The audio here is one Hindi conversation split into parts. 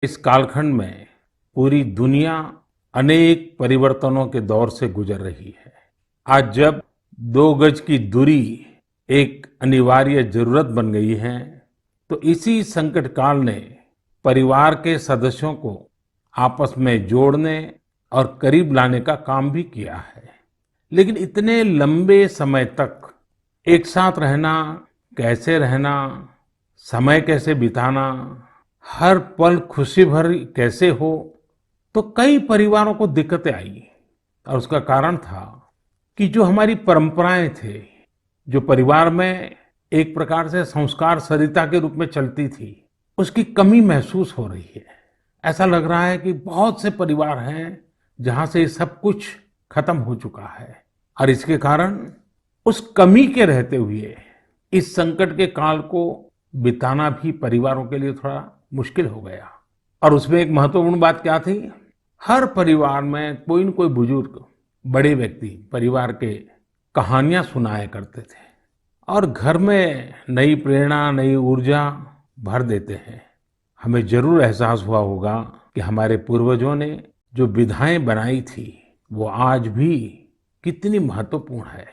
इस कालखंड में पूरी दुनिया अनेक परिवर्तनों के दौर से गुजर रही है। आज जब 2 गज की दूरी एक अनिवार्य जरूरत बन गई है, तो इसी संकट काल ने परिवार के सदस्यों को आपस में जोड़ने और करीब लाने का काम भी किया है। लेकिन इतने लंबे समय तक एक साथ रहना, कैसे रहना, समय कैसे बिताना, हर पल खुशी भरी कैसे हो, तो कई परिवारों को दिक्कतें आई। और उसका कारण था कि जो हमारी परंपराएं थे, जो परिवार में एक प्रकार से संस्कार सरिता के रूप में चलती थी, उसकी कमी महसूस हो रही है। ऐसा लग रहा है कि बहुत से परिवार हैं जहां से ये सब कुछ खत्म हो चुका है, और इसके कारण उस कमी के रहते हुए इस संकट के काल को बिताना भी परिवारों के लिए थोड़ा मुश्किल हो गया। और उसमें एक महत्वपूर्ण बात क्या थी? हर परिवार में कोई न कोई बुजुर्ग, बड़े व्यक्ति परिवार के कहानियां सुनाया करते थे और घर में नई प्रेरणा, नई ऊर्जा भर देते हैं। हमें जरूर एहसास हुआ होगा कि हमारे पूर्वजों ने जो विधाएं बनाई थी, वो आज भी कितनी महत्वपूर्ण है,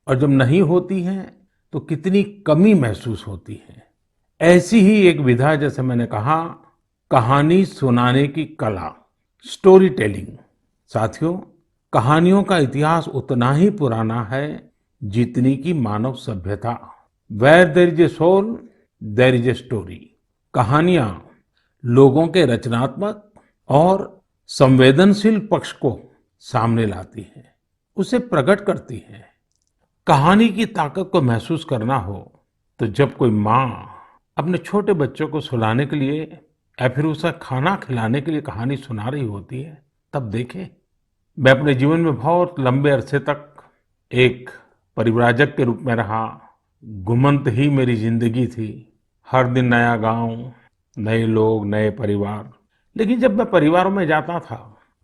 और जब नहीं होती हैं तो कितनी कमी महसूस होती है। ऐसी ही एक विधा, जैसे मैंने कहा, कहानी सुनाने की कला, स्टोरी टेलिंग। साथियों, कहानियों का इतिहास उतना ही पुराना है जितनी की मानव सभ्यता। Where there is a soul, there is a story. कहानियां लोगों के रचनात्मक और संवेदनशील पक्ष को सामने लाती हैं, उसे प्रकट करती हैं। कहानी की ताकत को महसूस करना हो तो जब कोई माँ अपने छोटे बच्चों को सुलाने के लिए या फिर उसे खाना खिलाने के लिए कहानी सुना रही होती है, तब देखें। मैं अपने जीवन में बहुत लंबे अरसे तक एक परिव्राजक के रूप में रहा। घुमंत ही मेरी जिंदगी थी। हर दिन नया गांव, नए लोग, नए परिवार। लेकिन जब मैं परिवारों में जाता था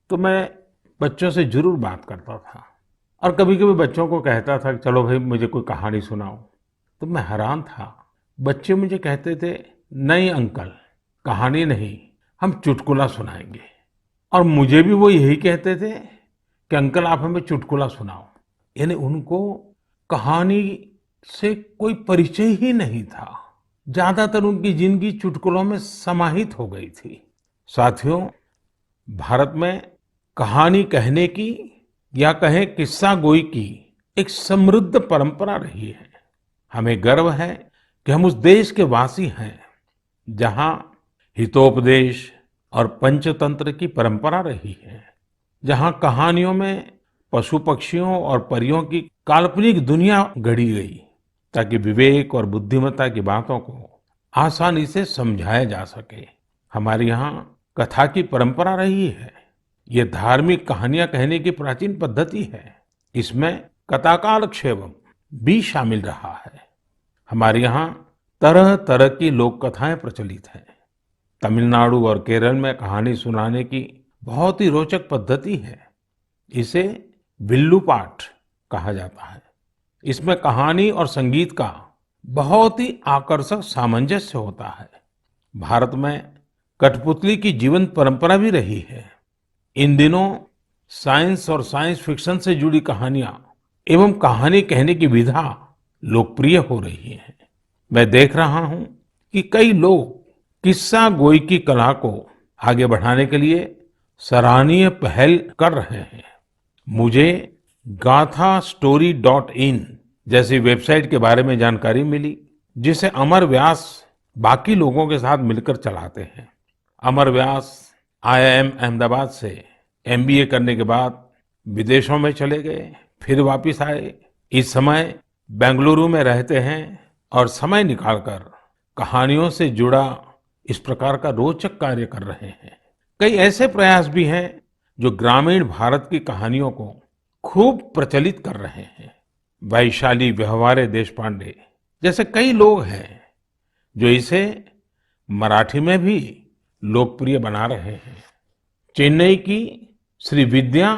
तो मैं बच्चों से जरूर बात करता था, और कभी कभी बच्चों को कहता था कि चलो भाई मुझे कोई कहानी सुनाओ। तो मैं हैरान था। बच्चे मुझे कहते थे, नहीं अंकल, कहानी नहीं, हम चुटकुला सुनाएंगे। और मुझे भी वो यही कहते थे कि अंकल आप हमें चुटकुला सुनाओ। यानी उनको कहानी से कोई परिचय ही नहीं था। ज्यादातर उनकी जिंदगी चुटकुलों में समाहित हो गई थी। साथियों, भारत में कहानी कहने की या कहें किस्सा गोई की एक समृद्ध परंपरा रही है। हमें गर्व है कि हम उस देश के वासी हैं जहां हितोपदेश और पंचतंत्र की परंपरा रही है, जहां कहानियों में पशु पक्षियों और परियों की काल्पनिक दुनिया गढ़ी गई ताकि विवेक और बुद्धिमत्ता की बातों को आसानी से समझाया जा सके। हमारे यहाँ कथा की परंपरा रही है। ये धार्मिक कहानियां कहने की प्राचीन पद्धति है। इसमें कथाकालक्षेपम भी शामिल रहा है। हमारे यहाँ तरह तरह की लोक कथाएं प्रचलित हैं। तमिलनाडु और केरल में कहानी सुनाने की बहुत ही रोचक पद्धति है। इसे विल्लू पाठ कहा जाता है। इसमें कहानी और संगीत का बहुत ही आकर्षक सामंजस्य होता है। भारत में कठपुतली की जीवंत परंपरा भी रही है। इन दिनों साइंस और साइंस फिक्शन से जुड़ी कहानियां एवं कहानी कहने की विधा लोकप्रिय हो रही है। मैं देख रहा हूं कि कई लोग किस्सा गोई की कला को आगे बढ़ाने के लिए सराहनीय पहल कर रहे हैं। मुझे gaathastory.in जैसी वेबसाइट के बारे में जानकारी मिली, जिसे अमर व्यास बाकी लोगों के साथ मिलकर चलाते हैं। अमर व्यास IIM अहमदाबाद से MBA करने के बाद विदेशों में चले गए, फिर वापस आए। इस समय बेंगलुरु में रहते हैं और समय निकालकर कहानियों से जुड़ा इस प्रकार का रोचक कार्य कर रहे हैं। कई ऐसे प्रयास भी हैं जो ग्रामीण भारत की कहानियों को खूब प्रचलित कर रहे हैं। वैशाली व्यवहारे देशपांडे जैसे कई लोग हैं जो इसे मराठी में भी लोकप्रिय बना रहे हैं। चेन्नई की श्री विद्या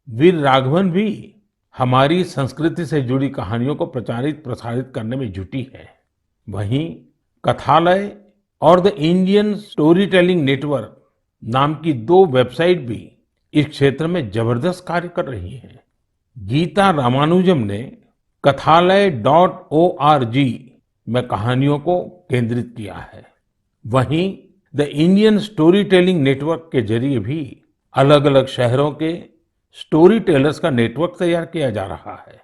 वीर राघवन भी हमारी संस्कृति से जुड़ी कहानियों को प्रचारित प्रसारित करने में जुटी है। वहीं कथालय और the Indian story telling network नाम की 2 वेबसाइट भी इस क्षेत्र में जबरदस्त कार्य कर रही हैं। गीता रामानुजम ने kathalaya.org में कहानियों को केंद्रित किया है। वहीं the Indian story telling network के जरिए भी अलग-अलग शहरों के स्टोरी टेलर्स का नेटवर्क तैयार किया जा रहा है।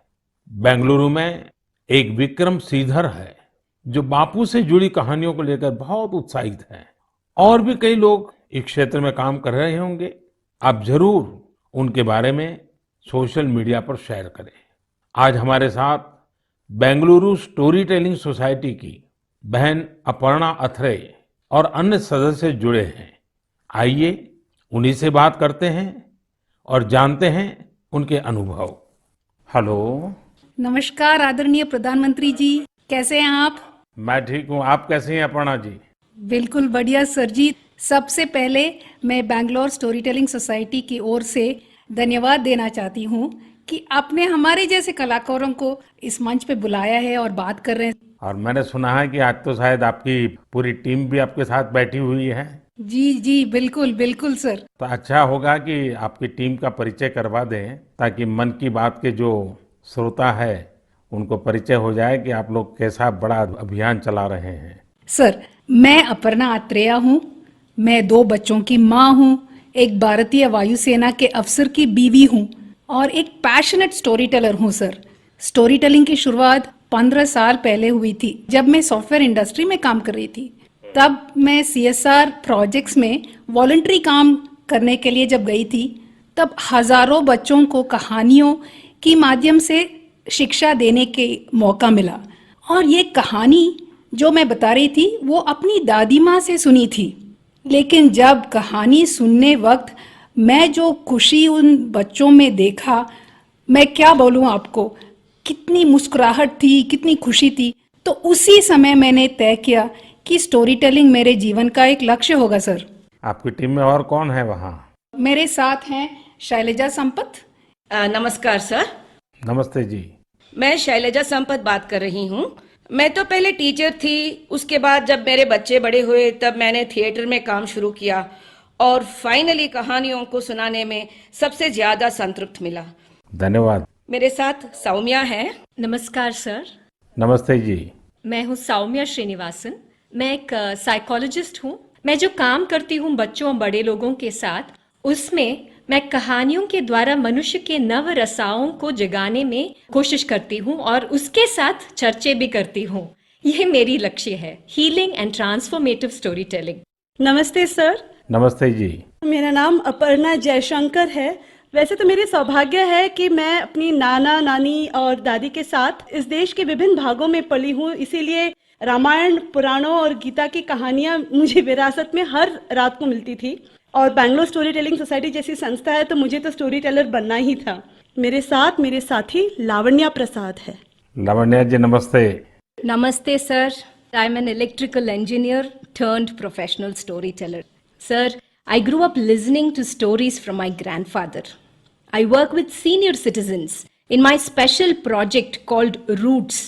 बेंगलुरु में एक विक्रम श्रीधर है, जो बापू से जुड़ी कहानियों को लेकर बहुत उत्साहित हैं। और भी कई लोग इस क्षेत्र में काम कर रहे होंगे। आप जरूर उनके बारे में सोशल मीडिया पर शेयर करें। आज हमारे साथ बेंगलुरु स्टोरी टेलिंग सोसाइटी की बहन अपर्णा अथरे और अन्य सदस्य जुड़े हैं। आइए उन्हीं से बात करते हैं और जानते हैं उनके अनुभव। हेलो। नमस्कार आदरणीय प्रधानमंत्री जी, कैसे हैं आप? मैं ठीक हूँ, आप कैसे हैं अपर्णा जी? बिल्कुल बढ़िया सर जी। सबसे पहले मैं बैंगलोर स्टोरी टेलिंग सोसाइटी की ओर से धन्यवाद देना चाहती हूँ कि आपने हमारे जैसे कलाकारों को इस मंच पे बुलाया है और बात कर रहे हैं। और मैंने सुना है कि आज तो शायद आपकी पूरी टीम भी आपके साथ बैठी हुई है। जी जी बिल्कुल बिल्कुल सर। तो अच्छा होगा कि आपकी टीम का परिचय करवा दें, ताकि मन की बात के जो श्रोता है उनको परिचय हो जाए कि आप लोग कैसा बड़ा अभियान चला रहे हैं। सर, मैं अपर्णा अत्रेया हूँ। मैं 2 बच्चों की माँ हूँ, एक भारतीय वायुसेना के अफसर की बीवी हूँ और एक पैशनेट स्टोरी टेलर हूँ सर। स्टोरी टेलिंग की शुरुआत 15 साल पहले हुई थी, जब मैं सॉफ्टवेयर इंडस्ट्री में काम कर रही थी। तब मैं CSR प्रोजेक्ट्स में वॉलंटरी काम करने के लिए जब गई थी, तब हजारों बच्चों को कहानियों की माध्यम से शिक्षा देने के मौका मिला। और ये कहानी जो मैं बता रही थी वो अपनी दादी माँ से सुनी थी। लेकिन जब कहानी सुनने वक्त मैं जो खुशी उन बच्चों में देखा, मैं क्या बोलूँ आपको, कितनी मुस्कुराहट थी, कितनी खुशी थी। तो उसी समय मैंने तय किया कि स्टोरी टेलिंग मेरे जीवन का एक लक्ष्य होगा सर। आपकी टीम में और कौन है वहाँ? मेरे साथ हैं शैलजा संपत। नमस्कार सर। नमस्ते जी। मैं शैलजा संपत बात कर रही हूँ। मैं तो पहले टीचर थी, उसके बाद जब मेरे बच्चे बड़े हुए तब मैंने थिएटर में काम शुरू किया और फाइनली कहानियों को सुनाने में सबसे ज्यादा संतृप्त मिला। धन्यवाद। मेरे साथ सौम्या है। नमस्कार सर। नमस्ते जी। मैं हूँ सौम्या श्रीनिवासन। मैं एक साइकोलॉजिस्ट हूँ। मैं जो काम करती हूँ बच्चों और बड़े लोगों के साथ, उसमें मैं कहानियों के द्वारा मनुष्य के नव रसाओं को जगाने में कोशिश करती हूँ और उसके साथ चर्चे भी करती हूँ। ये मेरी लक्ष्य है, healing and transformative story telling. नमस्ते सर। नमस्ते जी। मेरा नाम अपर्णा जयशंकर है। वैसे तो मेरे सौभाग्य है कि मैं अपनी नाना नानी और दादी के साथ इस देश के विभिन्न भागों में पली हूँ, इसीलिए रामायण, पुराणों और गीता की कहानियाँ मुझे विरासत में हर रात को मिलती थी। और बैंगलोर स्टोरी टेलिंग सोसाइटी जैसी संस्था है तो मुझे तो स्टोरी टेलर बनना ही था। मेरे साथ मेरे साथी लावण्या प्रसाद है। लावण्या जी नमस्ते। नमस्ते sir. I am an electrical engineer turned professional storyteller. Sir, I grew up listening to stories from my grandfather. I work with senior citizens in my special project called Roots,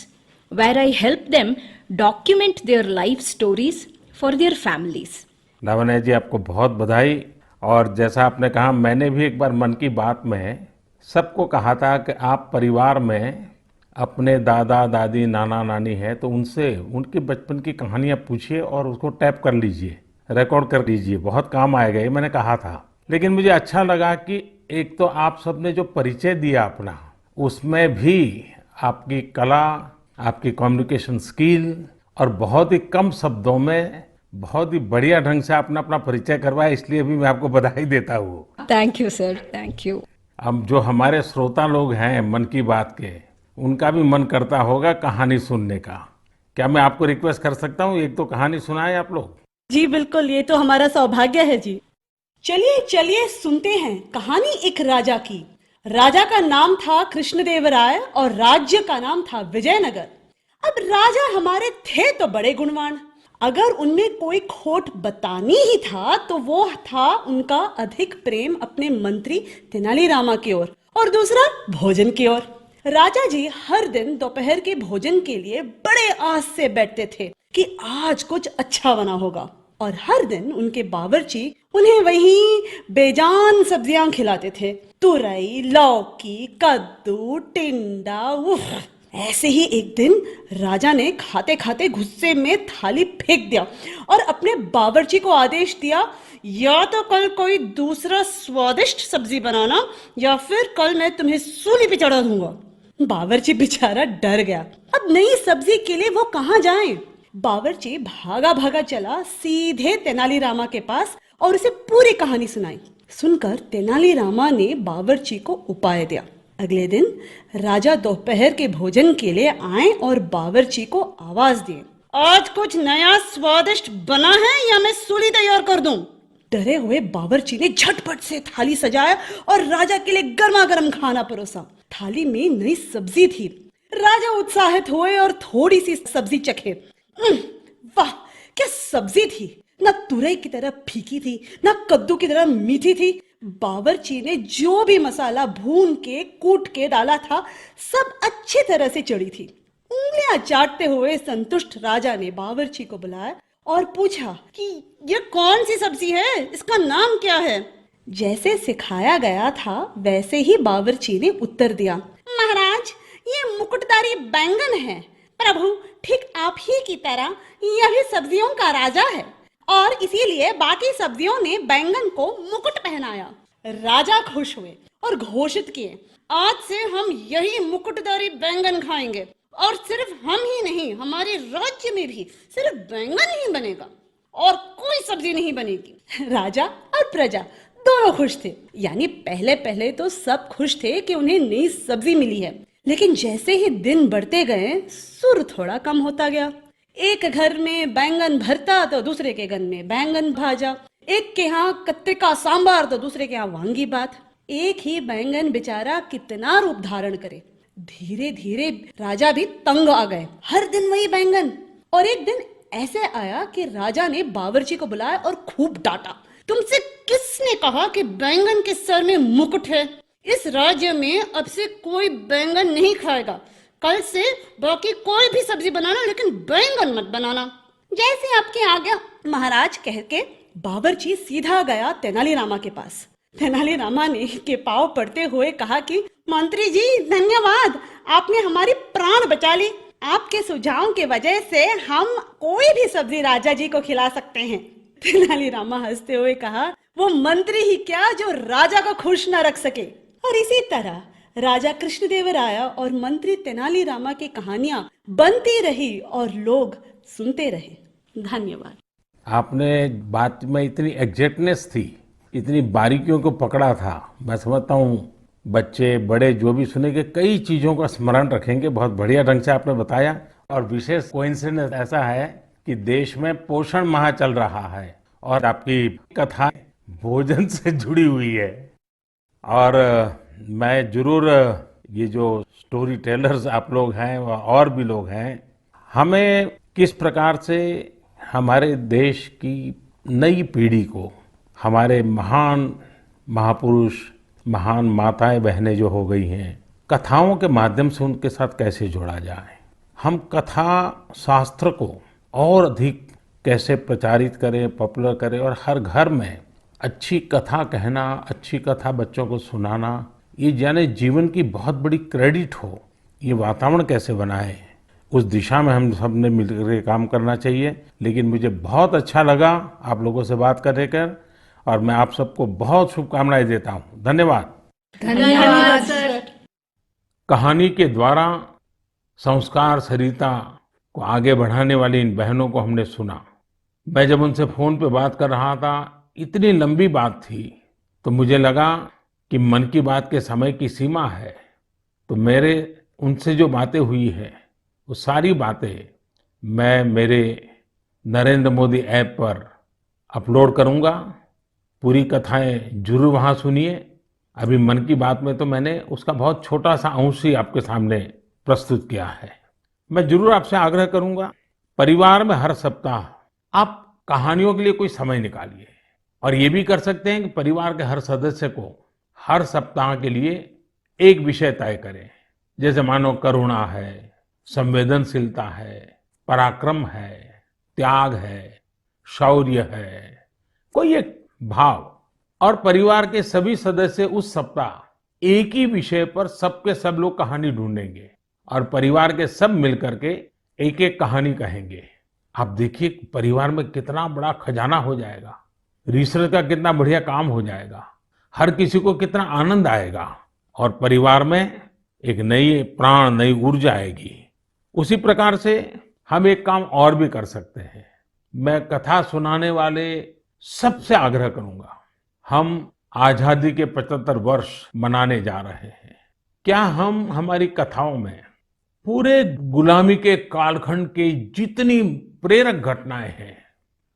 where I help them document their life stories for their families. Lavanya ji आपको बहुत बधाई। और जैसा आपने कहा, मैंने भी एक बार मन की बात में सबको कहा था कि आप परिवार में अपने दादा दादी नाना नानी है तो उनसे उनके बचपन की कहानियाँ पूछिए और उसको टैप कर लीजिए, रिकॉर्ड कर लीजिए, बहुत काम आएगा, ये मैंने कहा था। लेकिन मुझे अच्छा लगा कि एक तो आप सबने जो परिचय दिया अपना, उसमें भी आपकी कला, आपकी कम्युनिकेशन स्किल और बहुत ही कम शब्दों में बहुत ही बढ़िया ढंग से आपने अपना परिचय करवाया, इसलिए भी मैं आपको बधाई देता हूँ। Thank you sir, thank you. अब जो हमारे श्रोता लोग हैं मन की बात के, उनका भी मन करता होगा कहानी सुनने का। क्या मैं आपको रिक्वेस्ट कर सकता हूँ, एक तो कहानी सुनाएं आप लोग? जी बिल्कुल, ये तो हमारा सौभाग्य है जी। चलिए चलिए सुनते हैं कहानी एक राजा की। राजा का नाम था कृष्णदेवराय और राज्य का नाम था विजयनगर। अब राजा हमारे थे तो बड़े गुणवान, अगर उनमें कोई खोट बतानी ही था तो वो था उनका अधिक प्रेम अपने मंत्री तेनालीरामा की ओर और दूसरा भोजन की ओर। राजा जी हर दिन दोपहर के भोजन के लिए बड़े आस से बैठते थे। कि आज कुछ अच्छा बना होगा। और हर दिन उनके बावर्ची उन्हें वही बेजान सब्जियां खिलाते थे। तुरई, लौकी, कद्दू, टिंडा, उफ। ऐसे ही एक दिन राजा ने खाते खाते गुस्से में थाली फेंक दिया और अपने बावर्ची को आदेश दिया, या तो कल कोई दूसरा स्वादिष्ट सब्जी बनाना या फिर कल मैं तुम्हें सूली पे चढ़ा दूंगा। बावर्ची बेचारा डर गया। अब नई सब्जी के लिए वो कहाँ जाए? बावर्ची भागा भागा चला सीधे तेनालीरामा के पास और उसे पूरी कहानी सुनाई। सुनकर तेनालीरामा ने बावर्ची को उपाय दिया। अगले दिन राजा दोपहर के भोजन के लिए आए और बावर्ची को आवाज दिए, आज कुछ नया स्वादिष्ट बना है या मैं सूली तैयार कर दूं? डरे हुए बावर्ची ने झटपट से थाली सजाया और राजा के लिए गर्मा गर्म खाना परोसा। थाली में नई सब्जी थी। राजा उत्साहित हुए और थोड़ी सी सब्जी चखे। वाह, क्या सब्जी थी! ना तुरई की तरह फीकी थी, ना कद्दू की तरह मीठी थी। बावर्ची ने जो भी मसाला भून के कूट के डाला था, सब अच्छी तरह से चढ़ी थी। उंगलियां चाटते हुए संतुष्ट राजा ने बावर्ची को बुलाया और पूछा कि यह कौन सी सब्जी है, इसका नाम क्या है? जैसे सिखाया गया था वैसे ही बावर्ची ने उत्तर दिया, महाराज, ये मुकुटधारी बैंगन है। प्रभु, ठीक आप ही की तरह यह भी सब्जियों का राजा है और इसीलिए बाकी सब्जियों ने बैंगन को मुकुट पहनाया। राजा खुश हुए और घोषित किए, आज से हम यही मुकुटधारी बैंगन खाएंगे और सिर्फ हम ही नहीं, हमारे राज्य में भी सिर्फ बैंगन ही बनेगा और कोई सब्जी नहीं बनेगी। राजा और प्रजा दोनों खुश थे। यानी पहले पहले तो सब खुश थे कि उन्हें नई सब्जी मिली है, लेकिन जैसे ही दिन बढ़ते गए सुर थोड़ा कम होता गया। एक घर में बैंगन भरता तो दूसरे के घर में बैंगन भाजा, एक के यहाँ कत्ते का सांबार तो दूसरे के यहाँ वांगी बात। एक ही बैंगन बेचारा कितना रूप धारण करे। धीरे धीरे राजा भी तंग आ गए। हर दिन वही बैंगन। और एक दिन ऐसे आया कि राजा ने बावर्ची को बुलाया और खूब डांटा, तुमसे किसने कहा कि बैंगन के सर में मुकुट है? इस राज्य में अब से कोई बैंगन नहीं खाएगा। कल से बाकी कोई भी सब्जी बनाना, लेकिन बैंगन मत बनाना। जैसे आपकी आज्ञा महाराज, कह के बावर्ची सीधा गया तेनालीरामा के पास। तेनालीरामा ने के पांव पड़ते हुए कहा कि मंत्री जी धन्यवाद, आपने हमारी प्राण बचा ली। आपके सुझाव के वजह से हम कोई भी सब्जी राजा जी को खिला सकते हैं। तेनालीरामा हंसते हुए कहा, वो मंत्री ही क्या जो राजा को खुश न रख सके। और इसी तरह राजा कृष्णदेवराय और मंत्री तेनालीरामा की कहानियां बनती रही और लोग सुनते रहे। धन्यवाद। आपने बात में इतनी एग्जैक्टनेस थी, इतनी बारीकियों को पकड़ा था। मैं समझता हूँ बच्चे बड़े जो भी सुनेंगे कई चीजों का स्मरण रखेंगे। बहुत बढ़िया ढंग से आपने बताया। और विशेष कोइंसिडेंस ऐसा है कि देश में पोषण माह चल रहा है और आपकी कथा भोजन से जुड़ी हुई है। और मैं जरूर, ये जो स्टोरी टेलर्स आप लोग हैं और भी लोग हैं, हमें किस प्रकार से हमारे देश की नई पीढ़ी को, हमारे महान महापुरुष, महान माताएं बहनें जो हो गई हैं, कथाओं के माध्यम से उनके साथ कैसे जोड़ा जाए। हम कथा शास्त्र को और अधिक कैसे प्रचारित करें, पॉपुलर करें और हर घर में अच्छी कथा कहना, अच्छी कथा बच्चों को सुनाना, ये जाने जीवन की बहुत बड़ी क्रेडिट हो। ये वातावरण कैसे बनाए, उस दिशा में हम सब ने मिलकर काम करना चाहिए। लेकिन मुझे बहुत अच्छा लगा आप लोगों से बात करने कर और मैं आप सबको बहुत शुभकामनाएं देता हूँ। धन्यवाद। धन्यवाद सर। कहानी के द्वारा संस्कार सरिता को आगे बढ़ाने वाली इन बहनों को हमने सुना। मैं जब उनसे फोन पे बात कर रहा था, इतनी लंबी बात थी, तो मुझे लगा कि मन की बात के समय की सीमा है, तो मेरे उनसे जो बातें हुई है वो सारी बातें मैं मेरे नरेंद्र मोदी ऐप पर अपलोड करूंगा। पूरी कथाएं जरूर वहां सुनिए। अभी मन की बात में तो मैंने उसका बहुत छोटा सा अंश ही आपके सामने प्रस्तुत किया है। मैं जरूर आपसे आग्रह करूंगा, परिवार में हर सप्ताह आप कहानियों के लिए कोई समय निकालिए और ये भी कर सकते हैं कि परिवार के हर सदस्य को हर सप्ताह के लिए एक विषय तय करें। जैसे मानो करुणा है, संवेदनशीलता है, पराक्रम है, त्याग है, शौर्य है, कोई एक भाव। और परिवार के सभी सदस्य उस सप्ताह एक ही विषय पर सबके सब लोग कहानी ढूंढेंगे और परिवार के सब मिलकर के एक एक कहानी कहेंगे। आप देखिए परिवार में कितना बड़ा खजाना हो जाएगा, रिसर्च का कितना बढ़िया काम हो जाएगा, हर किसी को कितना आनंद आएगा और परिवार में एक नई प्राण, नई ऊर्जा आएगी। उसी प्रकार से हम एक काम और भी कर सकते हैं। मैं कथा सुनाने वाले सबसे आग्रह करूंगा, हम आजादी के 75 वर्ष मनाने जा रहे हैं। क्या हम हमारी कथाओं में पूरे गुलामी के कालखंड की जितनी प्रेरक घटनाएं हैं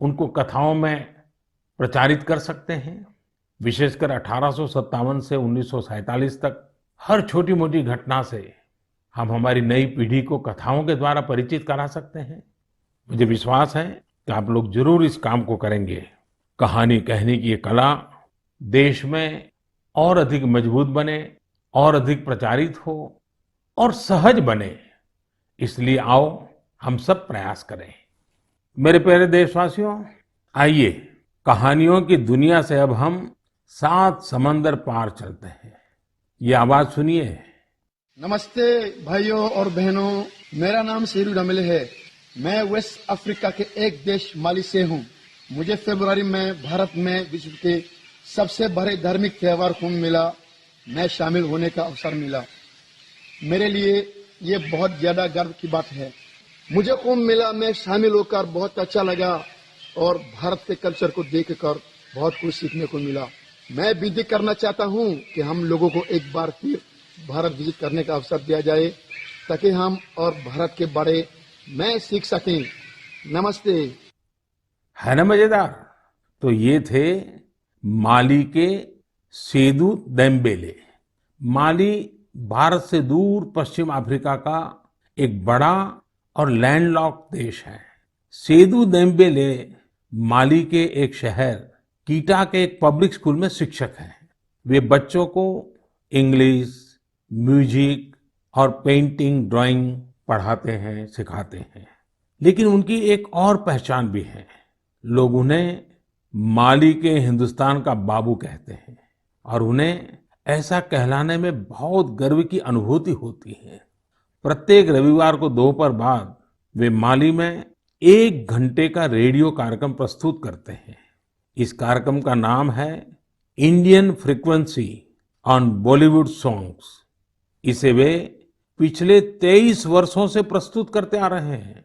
उनको कथाओं में प्रचारित कर सकते हैं? विशेषकर 1857 से 1947 तक हर छोटी मोटी घटना से हम हमारी नई पीढ़ी को कथाओं के द्वारा परिचित करा सकते हैं। मुझे विश्वास है कि आप लोग जरूर इस काम को करेंगे। कहानी कहने की ये कला देश में और अधिक मजबूत बने, और अधिक प्रचारित हो और सहज बने, इसलिए आओ हम सब प्रयास करें। मेरे प्यारे देशवासियों, आइए कहानियों की दुनिया से अब हम 7 समंदर पार चलते हैं। ये आवाज सुनिए। नमस्ते भाइयों और बहनों, मेरा नाम शेरू डमले है। मैं वेस्ट अफ्रीका के एक देश माली से हूँ। मुझे फरवरी में भारत में विश्व के सबसे बड़े धार्मिक त्योहार कुंभ मेला में शामिल होने का अवसर मिला। मेरे लिए ये बहुत ज्यादा गर्व की बात है। मुझे कुंभ मेला में शामिल होकर बहुत अच्छा लगा और भारत के कल्चर को देखकर बहुत कुछ सीखने को मिला। मैं विनती करना चाहता हूँ कि हम लोगों को एक बार फिर भारत विजिट करने का अवसर दिया जाए ताकि हम और भारत के बारे में सीख सकें। नमस्ते। है ना मजेदार? तो ये थे माली के सेदू देम्बेले। माली भारत से दूर पश्चिम अफ्रीका का एक बड़ा और लैंडलॉक्ड देश है। सेदू देम्बेले माली के एक शहर कीटा के एक पब्लिक स्कूल में शिक्षक हैं। वे बच्चों को इंग्लिश, म्यूजिक और पेंटिंग, ड्राइंग पढ़ाते हैं, सिखाते हैं। लेकिन उनकी एक और पहचान भी है। लोग उन्हें माली के हिंदुस्तान का बाबू कहते हैं और उन्हें ऐसा कहलाने में बहुत गर्व की अनुभूति होती है। प्रत्येक रविवार को दोपहर बाद वे माली में 1 घंटे का रेडियो कार्यक्रम प्रस्तुत करते हैं। इस कार्यक्रम का नाम है Indian frequency on Bollywood songs. इसे वे पिछले 23 वर्षों से प्रस्तुत करते आ रहे हैं।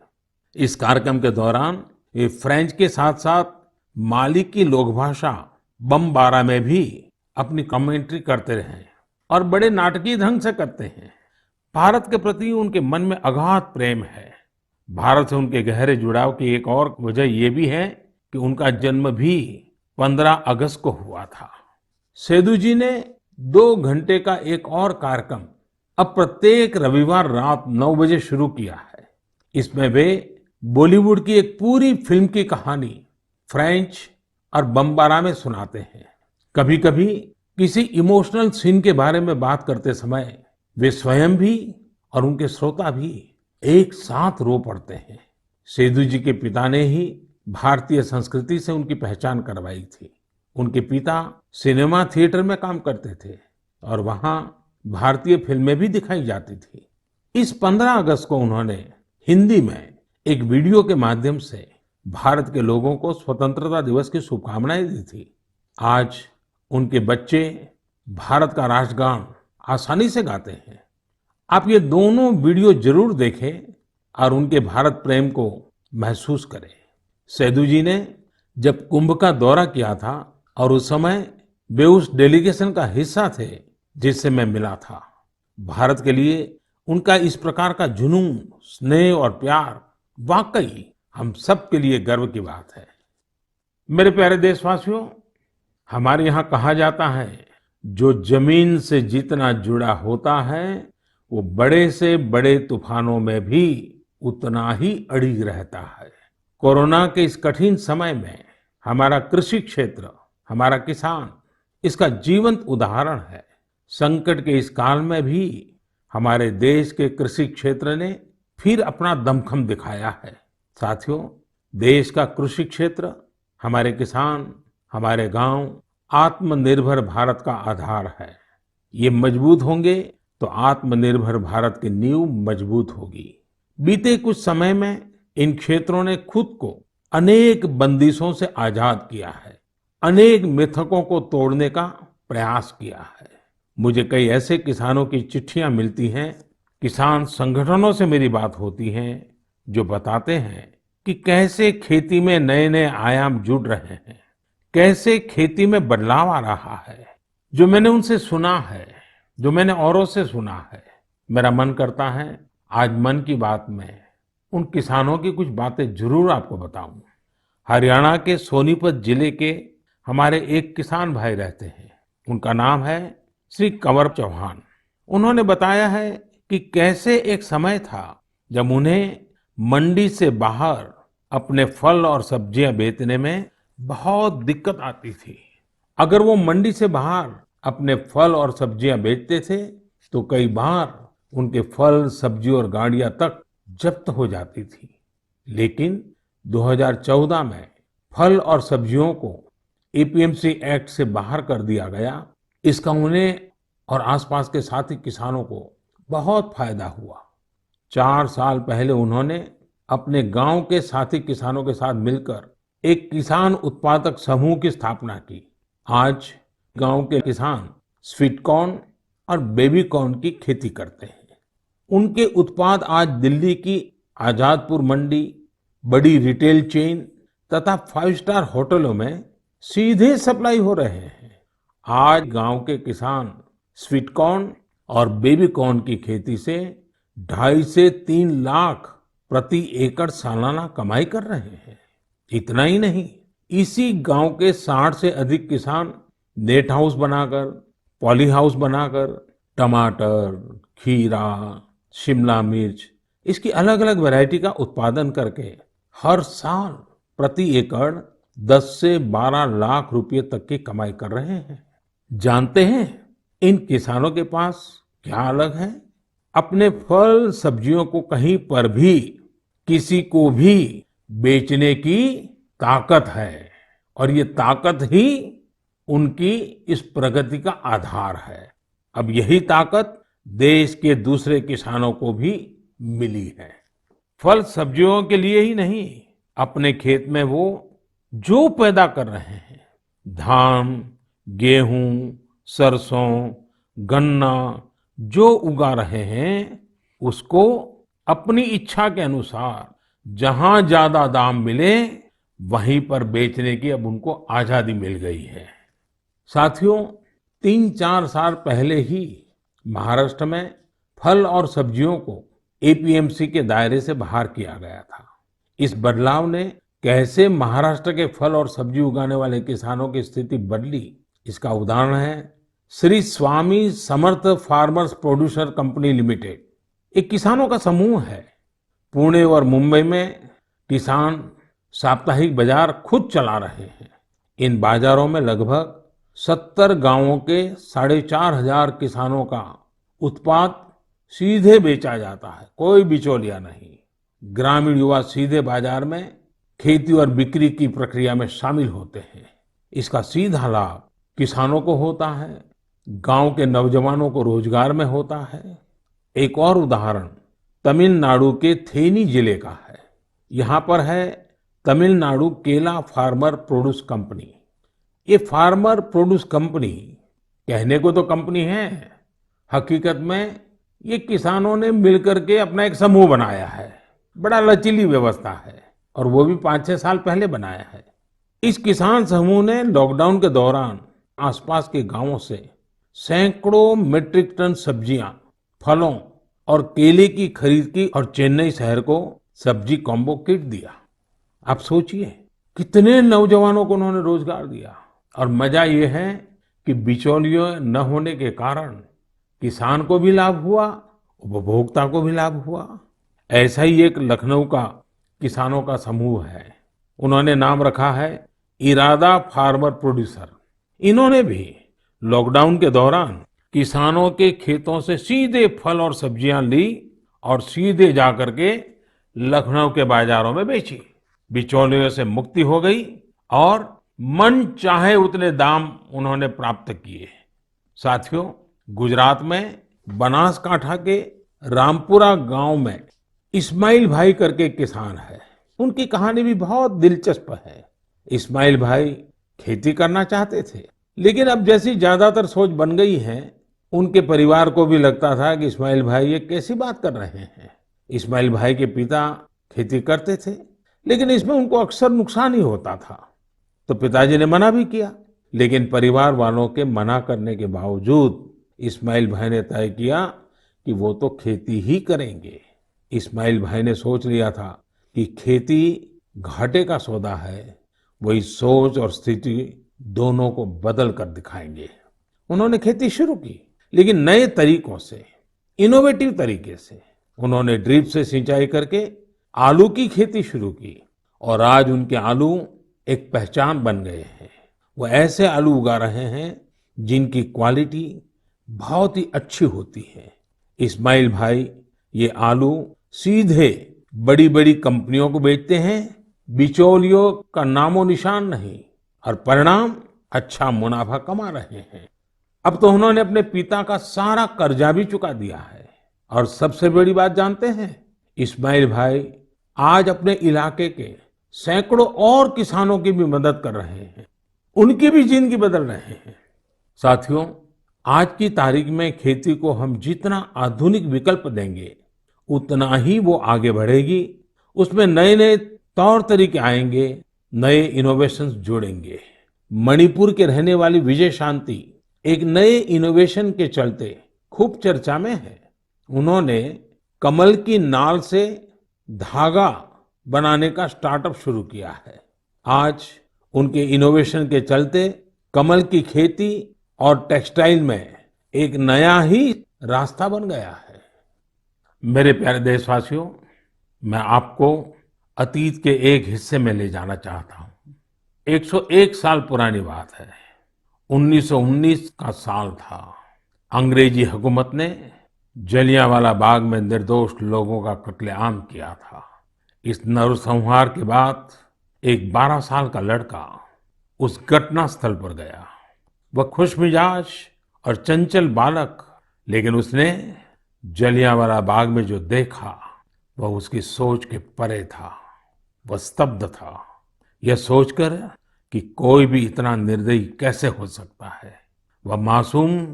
इस कार्यक्रम के दौरान वे फ्रेंच के साथ साथ माली की लोकभाषा बमबारा में भी अपनी कमेंट्री करते रहे और बड़े नाटकीय ढंग से करते हैं। भारत के प्रति उनके मन में अगाध प्रेम है। भारत से उनके गहरे जुड़ाव की एक और वजह ये भी है कि उनका जन्म भी 15 अगस्त को हुआ था। सेदू जी ने 2 घंटे का एक और कार्यक्रम अब प्रत्येक रविवार रात 9 बजे शुरू किया है। इसमें वे बॉलीवुड की एक पूरी फिल्म की कहानी फ्रेंच और बमबारा में सुनाते हैं। कभी कभी किसी इमोशनल सीन के बारे में बात करते समय वे स्वयं भी और उनके श्रोता भी एक साथ रो पड़ते हैं। सेदू जी के पिता ने ही भारतीय संस्कृति से उनकी पहचान करवाई थी। उनके पिता सिनेमा थिएटर में काम करते थे और वहां भारतीय फिल्में भी दिखाई जाती थी। इस 15 अगस्त को उन्होंने हिंदी में एक वीडियो के माध्यम से भारत के लोगों को स्वतंत्रता दिवस की शुभकामनाएं दी थी। आज उनके बच्चे भारत का राष्ट्रगान आसानी से गाते हैं। आप ये दोनों वीडियो जरूर देखें और उनके भारत प्रेम को महसूस करें। सेदू जी ने जब कुंभ का दौरा किया था और उस समय वे उस डेलीगेशन का हिस्सा थे जिससे मैं मिला था। भारत के लिए उनका इस प्रकार का जुनून, स्नेह और प्यार वाकई हम सब के लिए गर्व की बात है। मेरे प्यारे देशवासियों, हमारे यहाँ कहा जाता है जो जमीन से जितना जुड़ा होता है वो बड़े से बड़े तूफानों में भी उतना ही अड़िग रहता है। कोरोना के इस कठिन समय में हमारा कृषि क्षेत्र, हमारा किसान इसका जीवंत उदाहरण है। संकट के इस काल में भी हमारे देश के कृषि क्षेत्र ने फिर अपना दमखम दिखाया है। साथियों, देश का कृषि क्षेत्र, हमारे किसान, हमारे गांव आत्मनिर्भर भारत का आधार है। ये मजबूत होंगे तो आत्मनिर्भर भारत की नींव मजबूत होगी। बीते कुछ समय में इन क्षेत्रों ने खुद को अनेक बंदिशों से आजाद किया है, अनेक मिथकों को तोड़ने का प्रयास किया है। मुझे कई ऐसे किसानों की चिट्ठियां मिलती हैं, किसान संगठनों से मेरी बात होती है, जो बताते हैं कि कैसे खेती में नए नए आयाम जुड़ रहे हैं, कैसे खेती में बदलाव आ रहा है। जो मैंने उनसे सुना है, जो मैंने औरों से सुना है, मेरा मन करता है आज मन की बात में उन किसानों की कुछ बातें जरूर आपको बताऊं। हरियाणा के सोनीपत जिले के हमारे एक किसान भाई रहते हैं, उनका नाम है श्री कंवर चौहान। उन्होंने बताया है कि कैसे एक समय था जब उन्हें मंडी से बाहर अपने फल और सब्जियां बेचने में बहुत दिक्कत आती थी। अगर वो मंडी से बाहर अपने फल और सब्जियां बेचते थे तो कई बार उनके फल, सब्जी और गाड़ियां तक जब्त हो जाती थी। लेकिन 2014 में फल और सब्जियों को एपीएमसी एक्ट से बाहर कर दिया गया। इसका उन्हें और आसपास के साथी किसानों को बहुत फायदा हुआ। 4 साल पहले उन्होंने अपने गांव के साथी किसानों के साथ मिलकर एक किसान उत्पादक समूह की स्थापना की। आज गांव के किसान स्वीट कॉर्न और बेबी कॉर्न की खेती करते हैं। उनके उत्पाद आज दिल्ली की आजादपुर मंडी, बड़ी रिटेल चेन तथा 5 स्टार होटलों में सीधे सप्लाई हो रहे हैं। आज गांव के किसान स्वीट कॉर्न और बेबी कॉर्न की खेती से 2.5 से 3 लाख प्रति एकड़ सालाना कमाई कर रहे हैं। इतना ही नहीं, इसी गांव के 60 से अधिक किसान नेट हाउस बनाकर, पॉली हाउस बनाकर टमाटर, खीरा, शिमला मिर्च, इसकी अलग अलग वैरायटी का उत्पादन करके हर साल प्रति एकड़ 10 से 12 लाख रुपए तक की कमाई कर रहे हैं। जानते हैं इन किसानों के पास क्या अलग है? अपने फल सब्जियों को कहीं पर भी किसी को भी बेचने की ताकत है, और ये ताकत ही उनकी इस प्रगति का आधार है। अब यही ताकत देश के दूसरे किसानों को भी मिली है। फल सब्जियों के लिए ही नहीं, अपने खेत में वो जो पैदा कर रहे हैं, धान, गेहूं, सरसों, गन्ना जो उगा रहे हैं, उसको अपनी इच्छा के अनुसार जहां ज्यादा दाम मिले वहीं पर बेचने की अब उनको आजादी मिल गई है। साथियों, 3-4 साल पहले ही महाराष्ट्र में फल और सब्जियों को एपीएमसी के दायरे से बाहर किया गया था। इस बदलाव ने कैसे महाराष्ट्र के फल और सब्जी उगाने वाले किसानों की स्थिति बदली, इसका उदाहरण है Shri Swami Samarth farmers producer company limited. एक किसानों का समूह है। पुणे और मुंबई में किसान साप्ताहिक बाजार खुद चला रहे हैं। इन बाजारों में लगभग 70 गांवों के 4,500 किसानों का उत्पाद सीधे बेचा जाता है, कोई बिचौलिया नहीं। ग्रामीण युवा सीधे बाजार में खेती और बिक्री की प्रक्रिया में शामिल होते हैं। इसका सीधा लाभ किसानों को होता है, गांव के नौजवानों को रोजगार में होता है। एक और उदाहरण तमिलनाडु के थेनी जिले का है। यहाँ पर है तमिलनाडु केला फार्मर प्रोड्यूस कंपनी। ये फार्मर प्रोड्यूस कंपनी कहने को तो कंपनी है, हकीकत में ये किसानों ने मिलकर के अपना एक समूह बनाया है। बड़ा लचीली व्यवस्था है और वो भी 5-6 साल पहले बनाया है। इस किसान समूह ने लॉकडाउन के दौरान आसपास के गांवों से सैकड़ों मीट्रिक टन सब्जियां, फलों और केले की खरीद की और चेन्नई शहर को सब्जी कॉम्बो किट दिया। आप सोचिए कितने नौजवानों को उन्होंने रोजगार दिया। और मजा ये है कि बिचौलियों न होने के कारण किसान को भी लाभ हुआ, उपभोक्ता को भी लाभ हुआ। ऐसा ही एक लखनऊ का किसानों का समूह है। उन्होंने नाम रखा है इरादा फार्मर प्रोड्यूसर। इन्होंने भी लॉकडाउन के दौरान किसानों के खेतों से सीधे फल और सब्जियां ली और सीधे जाकर के लखनऊ के बाजारों में बेची। बिचौलियों से मुक्ति हो गई और मन चाहे उतने दाम उन्होंने प्राप्त किए। साथियों, गुजरात में बनासकांठा के रामपुरा गांव में इस्माइल भाई करके एक किसान है। उनकी कहानी भी बहुत दिलचस्प है। इस्माइल भाई खेती करना चाहते थे, लेकिन अब जैसी ज्यादातर सोच बन गई है, उनके परिवार को भी लगता था कि इस्माइल भाई ये कैसी बात कर रहे हैं। इस्माइल भाई के पिता खेती करते थे, लेकिन इसमें उनको अक्सर नुकसान ही होता था। तो पिताजी ने मना भी किया, लेकिन परिवार वालों के मना करने के बावजूद इस्माइल भाई ने तय किया कि वो तो खेती ही करेंगे। इस्माइल भाई ने सोच लिया था कि खेती घाटे का सौदा है। वही सोच और स्थिति दोनों को बदल कर दिखाएंगे। उन्होंने खेती शुरू की, लेकिन नए तरीकों से, इनोवेटिव तरीके से। उन्होंने ड्रिप से सिंचाई करके आलू की खेती शुरू की और आज उनके आलू एक पहचान बन गए हैं। वो ऐसे आलू उगा रहे हैं जिनकी क्वालिटी बहुत ही अच्छी होती है। इस्माइल भाई ये आलू सीधे बड़ी बड़ी कंपनियों को बेचते हैं। बिचौलियों का नामो निशान नहीं, और परिणाम अच्छा मुनाफा कमा रहे हैं। अब तो उन्होंने अपने पिता का सारा कर्जा भी चुका दिया है। और सबसे बड़ी बात जानते हैं, इस्माइल भाई आज अपने इलाके के सैकड़ों और किसानों की भी मदद कर रहे हैं। उनकी भी जिंदगी बदल रहे हैं। साथियों, आज की तारीख में खेती को हम जितना आधुनिक विकल्प देंगे, उतना ही वो आगे बढ़ेगी। उसमें नए नए तौर तरीके आएंगे, नए इनोवेशंस जुड़ेंगे। मणिपुर के रहने वाली विजय शांति एक नए इनोवेशन के चलते खूब चर्चा में है। उन्होंने कमल की नाल से धागा बनाने का स्टार्टअप शुरू किया है। आज उनके इनोवेशन के चलते कमल की खेती और टेक्सटाइल में एक नया ही रास्ता बन गया है। मेरे प्यारे देशवासियों, मैं आपको अतीत के एक हिस्से में ले जाना चाहता हूँ। 101 साल पुरानी बात है। 1919 का साल था। अंग्रेजी हुकूमत ने जलियांवाला बाग में निर्दोष लोगों का कत्लेआम किया था। इस नरसंहार के बाद एक 12 साल का लड़का उस घटना स्थल पर गया। वह खुशमिजाज और चंचल बालक, लेकिन उसने जलियांवाला बाग में जो देखा वह उसकी सोच के परे था। वह स्तब्ध था, यह सोचकर कि कोई भी इतना निर्दयी कैसे हो सकता है। वह मासूम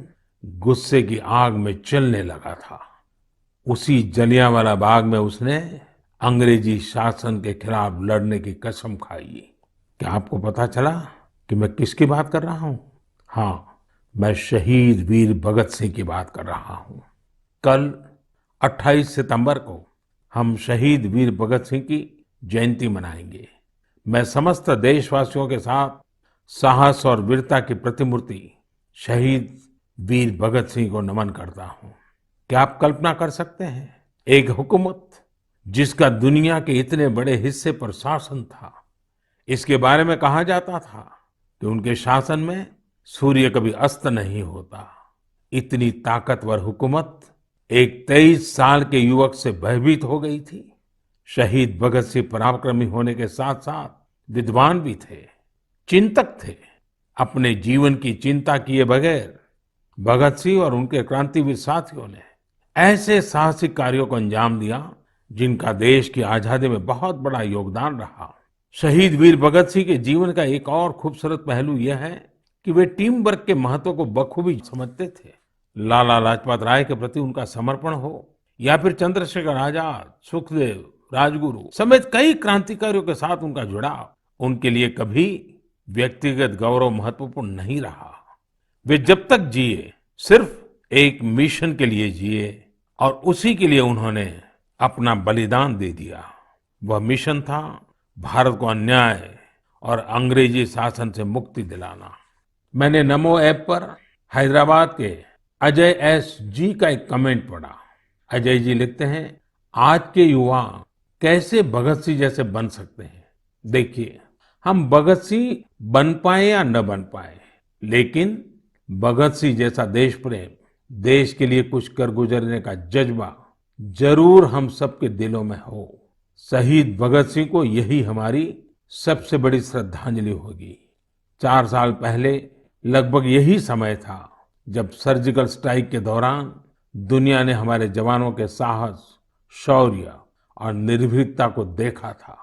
गुस्से की आग में जलने लगा था। उसी जलियांवाला बाग में उसने अंग्रेजी शासन के खिलाफ लड़ने की कसम खाई। क्या आपको पता चला कि मैं किसकी बात कर रहा हूं? हाँ, मैं शहीद वीर भगत सिंह की बात कर रहा हूं। कल 28 सितंबर को हम शहीद वीर भगत सिंह की जयंती मनाएंगे। मैं समस्त देशवासियों के साथ साहस और वीरता की प्रतिमूर्ति शहीद वीर भगत सिंह को नमन करता हूं। क्या आप कल्पना कर सकते हैं, एक हुकूमत जिसका दुनिया के इतने बड़े हिस्से पर शासन था, इसके बारे में कहा जाता था कि उनके शासन में सूर्य कभी अस्त नहीं होता। इतनी ताकतवर हुकूमत एक 23 साल के युवक से भयभीत हो गई थी। शहीद भगत सिंह पराक्रमी होने के साथ साथ विद्वान भी थे, चिंतक थे। अपने जीवन की चिंता किए बगैर भगत सिंह और उनके क्रांतिवीर साथियों ने ऐसे साहसिक कार्यों को अंजाम दिया जिनका देश की आजादी में बहुत बड़ा योगदान रहा। शहीद वीर भगत सिंह के जीवन का एक और खूबसूरत पहलू यह है कि वे टीम वर्क के महत्व को बखूबी समझते थे। लाला लाजपत राय के प्रति उनका समर्पण हो या फिर चंद्रशेखर आजाद, सुखदेव, राजगुरु समेत कई क्रांतिकारियों के साथ उनका जुड़ाव उनके लिए कभी व्यक्तिगत गौरव महत्वपूर्ण नहीं रहा। वे जब तक जिए सिर्फ एक मिशन के लिए जिए और उसी के लिए उन्होंने अपना बलिदान दे दिया। वह मिशन था भारत को अन्याय और अंग्रेजी शासन से मुक्ति दिलाना। मैंने नमो ऐप पर हैदराबाद के अजय एस जी का एक कमेंट पढ़ा। अजय जी लिखते हैं, आज के युवा कैसे भगत सिंह जैसे बन सकते हैं। देखिए, हम भगत सिंह बन पाए या न बन पाए, लेकिन भगत सिंह जैसा देश प्रेम, देश के लिए कुछ कर गुजरने का जज्बा जरूर हम सबके दिलों में हो। शहीद भगत सिंह को यही हमारी सबसे बड़ी श्रद्धांजलि होगी। 4 साल पहले लगभग यही समय था जब सर्जिकल स्ट्राइक के दौरान दुनिया ने हमारे जवानों के साहस, शौर्य और निर्भीकता को देखा था।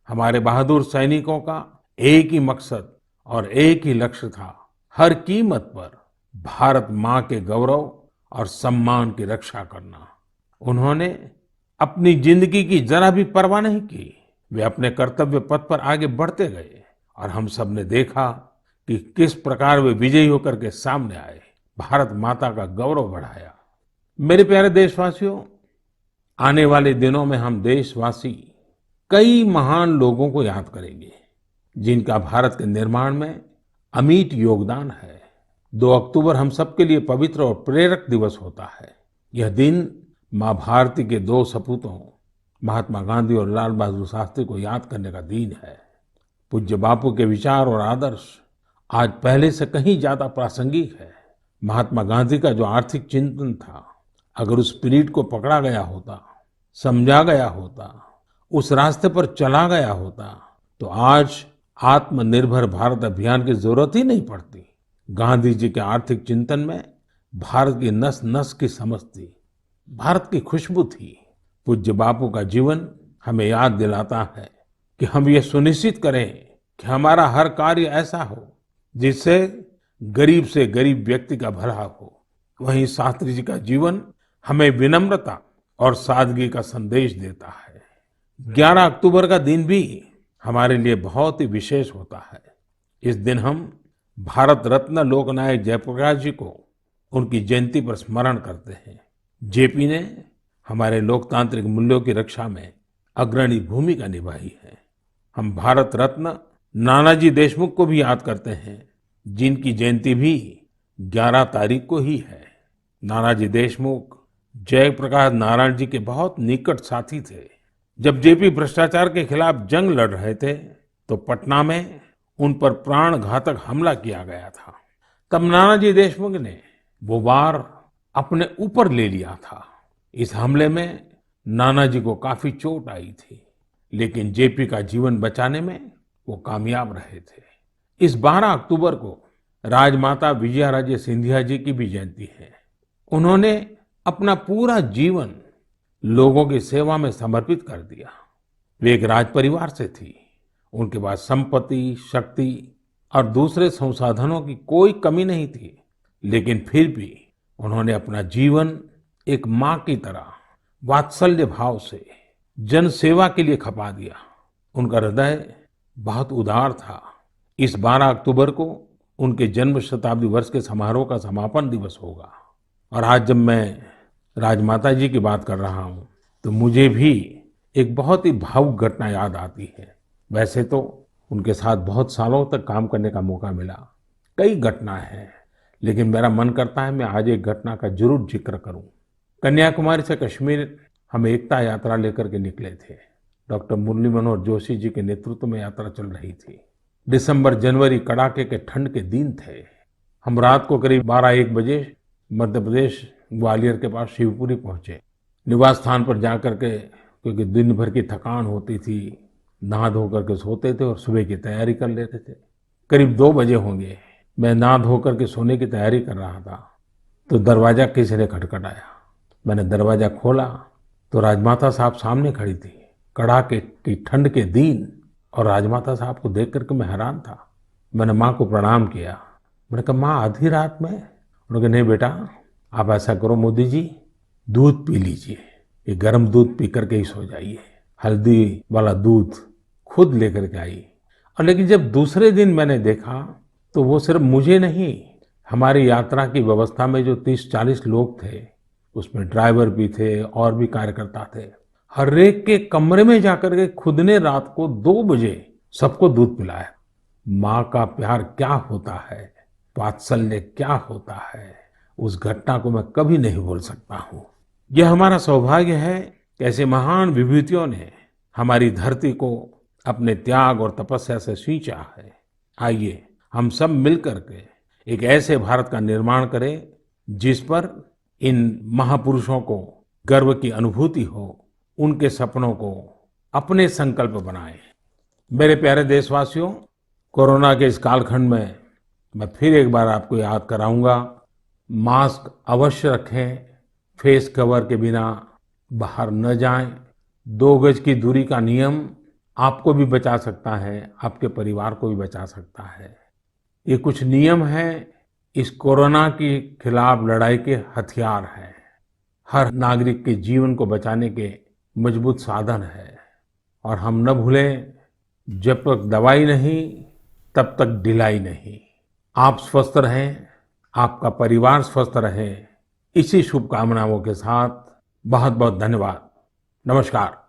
हमारे बहादुर सैनिकों का एक ही मकसद और एक ही लक्ष्य था, हर कीमत पर भारत मां के गौरव और सम्मान की रक्षा करना। उन्होंने अपनी जिंदगी की जरा भी परवाह नहीं की। वे अपने कर्तव्य पथ पर आगे बढ़ते गए और हम सब ने देखा कि किस प्रकार वे विजयी होकर के सामने आए, भारत माता का गौरव बढ़ाया। मेरे प्यारे देशवासियों, आने वाले दिनों में हम देशवासी कई महान लोगों को याद करेंगे जिनका भारत के निर्माण में अमिट योगदान है। 2 अक्टूबर हम सबके लिए पवित्र और प्रेरक दिवस होता है। यह दिन माँ भारती के 2 सपूतों महात्मा गांधी और लाल बहादुर शास्त्री को याद करने का दिन है। पूज्य बापू के विचार और आदर्श आज पहले से कहीं ज्यादा प्रासंगिक है। महात्मा गांधी का जो आर्थिक चिंतन था, अगर उस स्पिरिट को पकड़ा गया होता, समझा गया होता, उस रास्ते पर चला गया होता, तो आज आत्मनिर्भर भारत अभियान की जरूरत ही नहीं पड़ती। गांधी जी के आर्थिक चिंतन में भारत की नस नस की समझ थी, भारत की खुशबू थी। पूज्य बापू का जीवन हमें याद दिलाता है कि हम ये सुनिश्चित करें कि हमारा हर कार्य ऐसा हो जिससे गरीब से गरीब व्यक्ति का भला हो। वहीं शास्त्री जी का जीवन हमें विनम्रता और सादगी का संदेश देता है। 11 अक्टूबर का दिन भी हमारे लिए बहुत ही विशेष होता है। इस दिन हम भारत रत्न लोकनायक जयप्रकाश जी को उनकी जयंती पर स्मरण करते हैं। जेपी ने हमारे लोकतांत्रिक मूल्यों की रक्षा में अग्रणी भूमिका निभाई है। हम भारत रत्न नानाजी देशमुख को भी याद करते हैं, जिनकी जयंती भी 11 तारीख को ही है। नानाजी देशमुख जयप्रकाश नारायण जी के बहुत निकट साथी थे। जब जेपी भ्रष्टाचार के खिलाफ जंग लड़ रहे थे तो पटना में उन पर प्राण घातक हमला किया गया था। तब नानाजी देशमुख ने वो वार अपने ऊपर ले लिया था। इस हमले में नानाजी को काफी चोट आई थी, लेकिन जेपी का जीवन बचाने में वो कामयाब रहे थे। इस 12 अक्टूबर को राजमाता विजयाराजे सिंधिया जी की भी जयंती है। उन्होंने अपना पूरा जीवन लोगों की सेवा में समर्पित कर दिया। वे एक राज परिवार से थी। उनके पास संपत्ति, शक्ति और दूसरे संसाधनों की कोई कमी नहीं थी, लेकिन फिर भी उन्होंने अपना जीवन एक माँ की तरह वात्सल्य भाव से जन सेवा के लिए खपा दिया। उनका हृदय बहुत उदार था। इस 12 अक्टूबर को उनके जन्म शताब्दी वर्ष के समारोह का समापन दिवस होगा। और आज जब मैं राजमाता जी की बात कर रहा हूँ तो मुझे भी एक बहुत ही भावुक घटना याद आती है। वैसे तो उनके साथ बहुत सालों तक काम करने का मौका मिला, कई घटनाएं हैं, लेकिन मेरा मन करता है मैं आज एक घटना का जरूर जिक्र करूं। कन्याकुमारी से कश्मीर हम एकता यात्रा लेकर के निकले थे। डॉक्टर मुरली मनोहर जोशी जी के नेतृत्व में यात्रा चल रही थी। दिसंबर जनवरी कड़ाके के ठंड के दिन थे। हम रात को करीब 12-1 बजे मध्य प्रदेश ग्वालियर के पास शिवपुरी पहुंचे। निवास स्थान पर जाकर के, क्योंकि दिन भर की थकान होती थी, नहा धो करके सोते थे और सुबह की तैयारी कर लेते थे। करीब 2 बजे होंगे, मैं नहा धो करके सोने की तैयारी कर रहा था तो दरवाजा किसी ने खटखटाया। मैंने दरवाजा खोला तो राजमाता साहब सामने खड़ी थी। कड़ाके की ठंड के दिन और राजमाता साहब को देख करके मैं हैरान था। मैंने माँ को प्रणाम किया। मैंने कहा, माँ आधी रात में? उन्होंने कहा, नहीं बेटा, आप ऐसा करो मोदी जी, दूध पी लीजिए, ये गर्म दूध पी करके ही सो जाइए। हल्दी वाला दूध खुद लेकर के आई। और लेकिन जब दूसरे दिन मैंने देखा तो वो सिर्फ मुझे नहीं, हमारी यात्रा की व्यवस्था में जो 30-40 लोग थे, उसमें ड्राइवर भी थे और भी कार्यकर्ता थे, हर एक के कमरे में जाकर के खुद ने रात को 2 बजे सबको दूध पिलाया। माँ का प्यार क्या होता है, वात्सल्य क्या होता है, उस घटना को मैं कभी नहीं भूल सकता हूँ। यह हमारा सौभाग्य है कि ऐसे महान विभूतियों ने हमारी धरती को अपने त्याग और तपस्या से सींचा है। आइए हम सब मिलकर के एक ऐसे भारत का निर्माण करें जिस पर इन महापुरुषों को गर्व की अनुभूति हो, उनके सपनों को अपने संकल्प बनाएं। मेरे प्यारे देशवासियों, कोरोना के इस कालखंड में मैं फिर एक बार आपको याद कराऊंगा, मास्क अवश्य रखें, फेस कवर के बिना बाहर न जाएं, 2 गज की दूरी का नियम आपको भी बचा सकता है, आपके परिवार को भी बचा सकता है। ये कुछ नियम हैं, इस कोरोना के खिलाफ लड़ाई के हथियार हैं, हर नागरिक के जीवन को बचाने के मजबूत साधन है। और हम न भूलें, जब तक दवाई नहीं तब तक ढिलाई नहीं। आप स्वस्थ रहें, आपका परिवार स्वस्थ रहे, इसी शुभकामनाओं के साथ बहुत बहुत धन्यवाद। नमस्कार।